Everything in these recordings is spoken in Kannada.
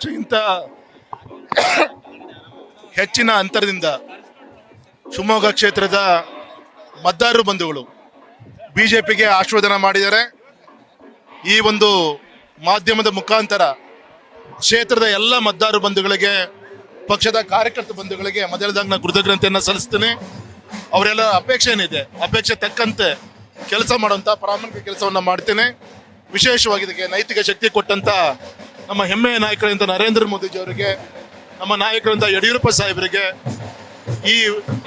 ನಿರೀಕ್ಷೆಗಿಂತ ಹೆಚ್ಚಿನ ಅಂತರದಿಂದ ಶಿವಮೊಗ್ಗ ಕ್ಷೇತ್ರದ ಮತದಾರರು ಬಂಧುಗಳು ಬಿಜೆಪಿಗೆ ಆಶೀರ್ವಾದ ಮಾಡಿದ್ದಾರೆ. ಈ ಒಂದು ಮಾಧ್ಯಮದ ಮುಖಾಂತರ ಕ್ಷೇತ್ರದ ಎಲ್ಲ ಮತದಾರರು ಬಂಧುಗಳಿಗೆ, ಪಕ್ಷದ ಕಾರ್ಯಕರ್ತ ಬಂಧುಗಳಿಗೆ ಮೊದಲದಾಗ ನಾನು ಕೃತಜ್ಞತೆಯನ್ನು ಸಲ್ಲಿಸ್ತೇನೆ. ಅವರೆಲ್ಲ ಅಪೇಕ್ಷೆ ಏನಿದೆ, ಅಪೇಕ್ಷೆ ತಕ್ಕಂತೆ ಕೆಲಸ ಮಾಡುವಂತ ಪ್ರಾಮಾಣಿಕ ಕೆಲಸವನ್ನ ಮಾಡ್ತೇನೆ. ವಿಶೇಷವಾಗಿ ಇದಕ್ಕೆ ನೈತಿಕ ಶಕ್ತಿ ಕೊಟ್ಟಂತ ನಮ್ಮ ಹೆಮ್ಮೆಯ ನಾಯಕರಂತ ನರೇಂದ್ರ ಮೋದಿಜಿ ಅವರಿಗೆ, ನಮ್ಮ ನಾಯಕರಂತ ಯಡಿಯೂರಪ್ಪ ಸಾಹೇಬರಿಗೆ, ಈ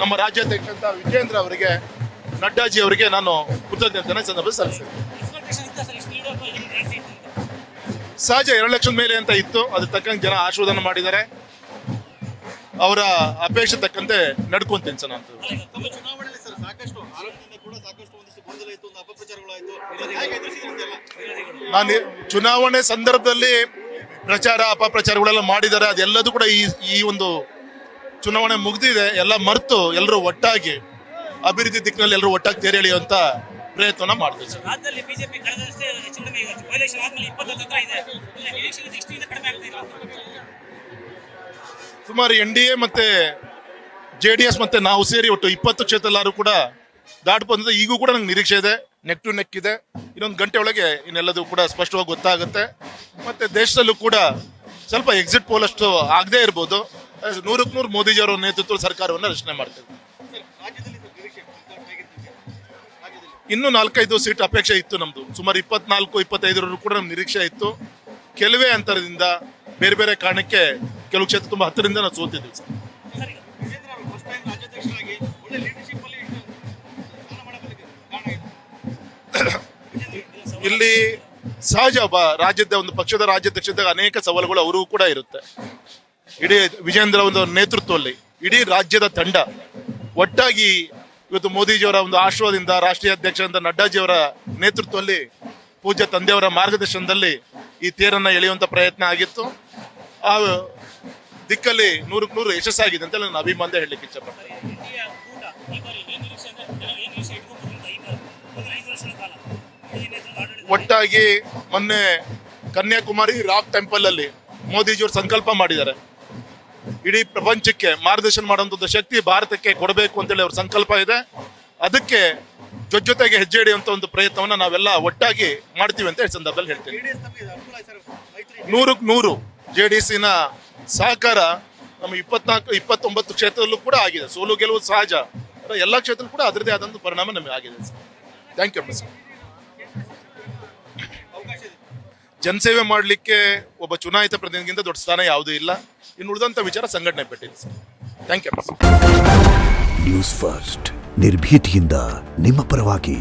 ನಮ್ಮ ರಾಜ್ಯಾಧ್ಯಕ್ಷರಂತ ವಿಜೇಂದ್ರ ಅವರಿಗೆ, ನಡ್ಡಾಜಿ ಅವರಿಗೆ ನಾನು ಕೃತಜ್ಞತೆಯನ್ನು ಸಂದರ್ಭ ಸಲ್ಲಿಸ್ತೇನೆ. ಸಹಜ 2 ಲಕ್ಷದ ಮೇಲೆ ಅಂತ ಇತ್ತು, ಅದ್ರ ತಕ್ಕಂಗೆ ಜನ ಆಶೀರ್ವಾದ ಮಾಡಿದ್ದಾರೆ. ಅವರ ಅಪೇಕ್ಷೆ ತಕ್ಕಂತೆ ನಡ್ಕೊಂತೀನಿ ಸರ್. ನಾನು ಚುನಾವಣೆ ಸಂದರ್ಭದಲ್ಲಿ ಪ್ರಚಾರ ಅಪಪ್ರಚಾರಗಳೆಲ್ಲ ಮಾಡಿದ್ದಾರೆ. ಅದೆಲ್ಲದೂ ಕೂಡ ಈ ಒಂದು ಚುನಾವಣೆ ಮುಗಿದಿದೆ. ಎಲ್ಲ ಮರೆತು ಎಲ್ಲರೂ ಒಟ್ಟಾಗಿ ಅಭಿವೃದ್ಧಿ ದಿಕ್ಕಿನಲ್ಲಿ ಎಲ್ಲರೂ ಒಟ್ಟಾಗಿ ತೇರಿ ಎಳೆಯುವಂತ ಪ್ರಯತ್ನ ಮಾಡ್ತೀವಿ ಸರ್. ಸುಮಾರು NDA ಮತ್ತೆ JDS ಮತ್ತೆ ನಾವು ಸೇರಿ ಒಟ್ಟು 20 ಕ್ಷೇತ್ರ ಎಲ್ಲರೂ ಕೂಡ ದಾಟ್ಬಂದಿದೆ. ಈಗೂ ಕೂಡ ನಂಗೆ ನಿರೀಕ್ಷೆ ಇದೆ, ನೆಕ್ ಟು ನೆಕ್ ಇದೆ. ಇನ್ನೊಂದು ಗಂಟೆ ಒಳಗೆ ಇನ್ನೆಲ್ಲದೂ ಕೂಡ ಸ್ಪಷ್ಟವಾಗಿ ಗೊತ್ತಾಗುತ್ತೆ. ಮತ್ತೆ ದೇಶದಲ್ಲೂ ಕೂಡ ಸ್ವಲ್ಪ ಎಕ್ಸಿಟ್ ಪೋಲ್ ಅಷ್ಟು ಆಗದೆ ಇರ್ಬೋದು. 100ಕ್ಕೆ 100 ಮೋದಿಜಿ ಅವರ ನೇತೃತ್ವದ ಸರ್ಕಾರವನ್ನು ರಚನೆ ಮಾಡ್ತೇವೆ. ಇನ್ನೂ 4-5 ಸೀಟ್ ಅಪೇಕ್ಷೆ ಇತ್ತು ನಮ್ದು. ಸುಮಾರು 24-25 ಕೂಡ ನಮ್ಗೆ ನಿರೀಕ್ಷೆ ಇತ್ತು. ಕೆಲವೇ ಅಂತರದಿಂದ ಬೇರೆ ಬೇರೆ ಕಾರಣಕ್ಕೆ ಕೆಲವು ಕ್ಷೇತ್ರ ತುಂಬಾ ಹತ್ತಿರದಿಂದ ನಾವು ಸೋತಿದ್ವಿ ಸರ್. ಇಲ್ಲಿ ಸಹಜ ಒಬ್ಬ ರಾಜ್ಯದ ಒಂದು ಪಕ್ಷದ ರಾಜ್ಯಾಧ್ಯಕ್ಷದಾಗ ಅನೇಕ ಸವಾಲುಗಳು ಅವರಿಗೂ ಕೂಡ ಇರುತ್ತೆ. ಇಡೀ ವಿಜೇಂದ್ರ ಒಂದು ನೇತೃತ್ವದಲ್ಲಿ ಇಡೀ ರಾಜ್ಯದ ತಂಡ ಒಟ್ಟಾಗಿ ಇವತ್ತು ಮೋದಿಜಿಯವರ ಒಂದು ಆಶೀರ್ವಾದದಿಂದ, ರಾಷ್ಟ್ರೀಯ ಅಧ್ಯಕ್ಷರಾದ ನಡ್ಡಾಜಿಯವರ ನೇತೃತ್ವದಲ್ಲಿ, ಪೂಜ್ಯ ತಂದೆಯವರ ಮಾರ್ಗದರ್ಶನದಲ್ಲಿ ಈ ತೇರನ್ನ ಎಳೆಯುವಂತ ಪ್ರಯತ್ನ ಆಗಿತ್ತು. ಆ ದಿಕ್ಕಲ್ಲಿ 100ಕ್ಕೆ 100 ಯಶಸ್ಸಾಗಿದೆ ಅಂತ ನಾನು ಅಭಿಮಾನ ಹೇಳಲಿಕ್ಕೆ ಇಷ್ಟಪಡ್ತೇನೆ. ಒಟ್ಟಾಗಿ ಮೊನ್ನೆ ಕನ್ಯಾಕುಮಾರಿ ರಾಕ್ ಟೆಂಪಲ್ ಅಲ್ಲಿ ಮೋದಿಜಿಯವರು ಸಂಕಲ್ಪ ಮಾಡಿದ್ದಾರೆ. ಇಡೀ ಪ್ರಪಂಚಕ್ಕೆ ಮಾರ್ಗದರ್ಶನ ಮಾಡುವಂತ ಶಕ್ತಿ ಭಾರತಕ್ಕೆ ಕೊಡಬೇಕು ಅಂತೇಳಿ ಅವ್ರ ಸಂಕಲ್ಪ ಇದೆ. ಅದಕ್ಕೆ ಜೊತೆಗೆ ಹೆಜ್ಜೆ ಇಡುವಂತ ಒಂದು ಪ್ರಯತ್ನವನ್ನ ನಾವೆಲ್ಲ ಒಟ್ಟಾಗಿ ಮಾಡ್ತೀವಿ ಅಂತ ಈ ಸಂದರ್ಭದಲ್ಲಿ ಹೇಳ್ತೇನೆ. 100ಕ್ಕೆ 100 JDS-ನ ಸಹಕಾರ ನಮ್ಮ 24-29 ಕ್ಷೇತ್ರದಲ್ಲೂ ಕೂಡ ಆಗಿದೆ. ಸೋಲು ಗೆಲುವು ಸಹಜ, ಎಲ್ಲ ಕ್ಷೇತ್ರದಲ್ಲೂ ಕೂಡ ಅದರದೇ ಆದಂತ ಪರಿಣಾಮ ನಮಗೆ ಆಗಿದೆ ಸರ್. Thank you sir. ಜನಸೇವೆ ಮಾಡಲಿಕ್ಕೆ ಒಬ್ಬ ಚುನಾಯಿತ ಪ್ರತಿನಿಧಿಗಿಂತ ದೊಡ್ಡ ಸ್ಥಾನ ಯಾವುದೂ ಇಲ್ಲ. ಇನ್ನು ಉಳಿದಂತ ವಿಚಾರ ಸಂಘಟನೆ ಪಟ್ಟಿದೆ sir. Thank you. News First ನಿರ್ಭೀತಿಯಿಂದ ನಿಮ್ಮ ಪರವಾಗಿ.